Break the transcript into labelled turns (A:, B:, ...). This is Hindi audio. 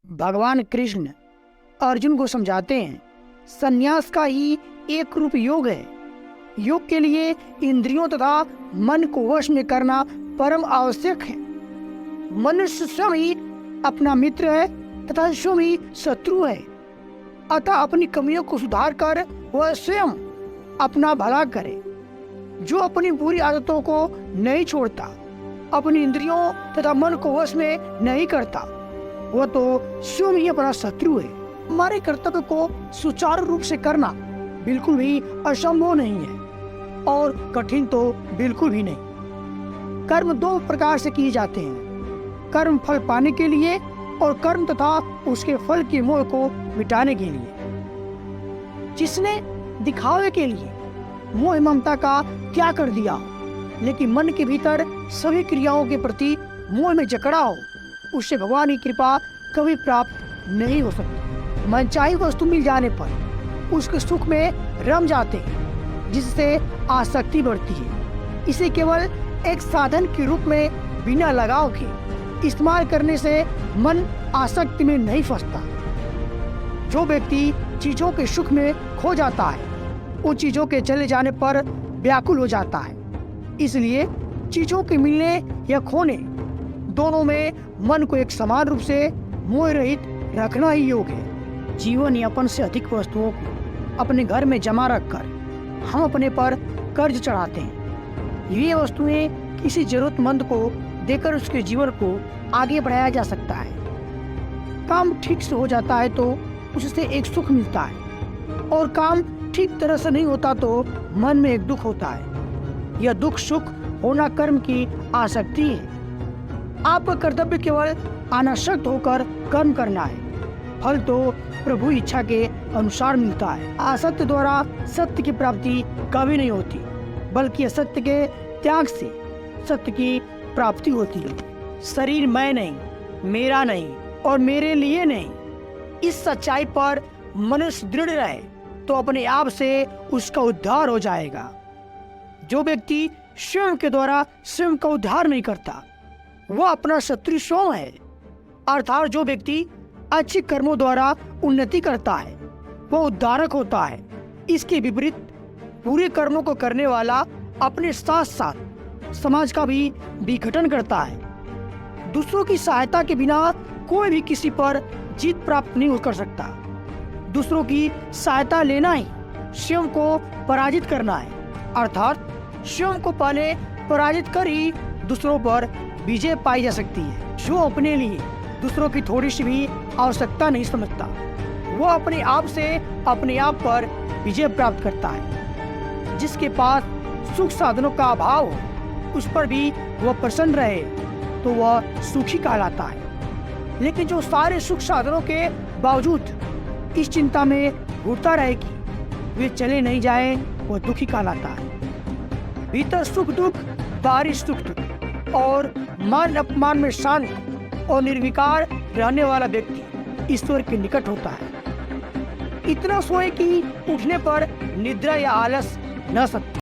A: भगवान कृष्ण अर्जुन को समझाते हैं, संन्यास का ही एक रूप योग है। योग के लिए इंद्रियों तथा मन को वश में करना परम आवश्यक है। मनुष्य स्वयं ही अपना मित्र है तथा स्वयं ही शत्रु है। अतः अपनी कमियों को सुधार कर वह स्वयं अपना भला करे। जो अपनी बुरी आदतों को नहीं छोड़ता, अपनी इंद्रियों तथा मन को वश में नहीं करता, वह तो स्वयं ही अपना शत्रु है। हमारे कर्तव्य को सुचारू रूप से करना बिल्कुल भी असंभव नहीं है और कठिन तो बिल्कुल भी नहीं। कर्म दो प्रकार से किए जाते हैं, कर्म फल पाने के लिए और कर्म तथा उसके फल के मोह को मिटाने के लिए। जिसने दिखावे के लिए मोह ममता का त्याग कर दिया लेकिन मन के भीतर सभी क्रियाओं के प्रति मोह में जकड़ा हो, उससे भगवान की कृपा कभी प्राप्त नहीं हो सकती। मनचाही वस्तु मिल जाने पर उसके सुख में रम जाते हैं, जिससे आसक्ति बढ़ती है। इसे केवल एक साधन के रूप में बिना लगाव के इस्तेमाल करने से मन आसक्ति में नहीं फंसता। जो व्यक्ति चीजों के सुख में खो जाता है, उन चीजों के चले जाने पर व्याकुल हो जाता है। इसलिए चीजों के मिलने या खोने दोनों में मन को एक समान रूप से मोह रहित रखना ही योग है। जीवन यापन से अधिक वस्तुओं को अपने घर में जमा रखकर हम अपने पर कर्ज चढ़ाते हैं। ये वस्तुएं किसी जरूरतमंद को देकर उसके जीवन को आगे बढ़ाया जा सकता है। काम ठीक से हो जाता है तो उससे एक सुख मिलता है और काम ठीक तरह से नहीं होता तो मन में एक दुख होता है। यह दुख सुख होना कर्म की आसक्ति है। आपका कर्तव्य केवल अनासक्त होकर कर्म करना है। फल तो प्रभु इच्छा के अनुसार मिलता है। आसक्त द्वारा सत्य की प्राप्ति कभी नहीं होती, बल्कि असत्य के त्याग से सत्य की प्राप्ति होती है। शरीर मैं नहीं, मेरा नहीं और मेरे लिए नहीं, इस सच्चाई पर मनुष्य दृढ़ रहे तो अपने आप से उसका उद्धार हो जाएगा। जो व्यक्ति स्वयं के द्वारा स्वयं का उद्धार नहीं करता, वह अपना शत्रु स्वयं है। अर्थात जो व्यक्ति अच्छे कर्मों द्वारा उन्नति करता है, वह उद्धारक होता है। इसके विपरीत बुरे कर्मों को करने वाला अपने साथ साथ समाज का भी विघटन करता है। दूसरों की सहायता के बिना कोई भी किसी पर जीत प्राप्त नहीं कर सकता। दूसरों की सहायता लेना ही स्वयं को पराजित करना है। अर्थात स्वयं को पहले पराजित कर ही दूसरों पर विजय पाई जा सकती है। जो अपने लिए दूसरों की थोड़ी सी भी आवश्यकता नहीं समझता, वह अपने आप से अपने आप पर विजय प्राप्त करता है। जिसके पास सुख साधनों का अभाव हो, उस पर भी वह प्रसन्न रहे तो वह सुखी कहलाता है। लेकिन जो सारे सुख साधनों के बावजूद इस चिंता में घूरता रहे कि वे चले नहीं जाए, वह दुखी कहलाता है। भीतर सुख दुख, बाहरी सुख दुख और मान अपमान में शांत और निर्विकार रहने वाला व्यक्ति ईश्वर के निकट होता है। इतना सोए कि उठने पर निद्रा या आलस न सके।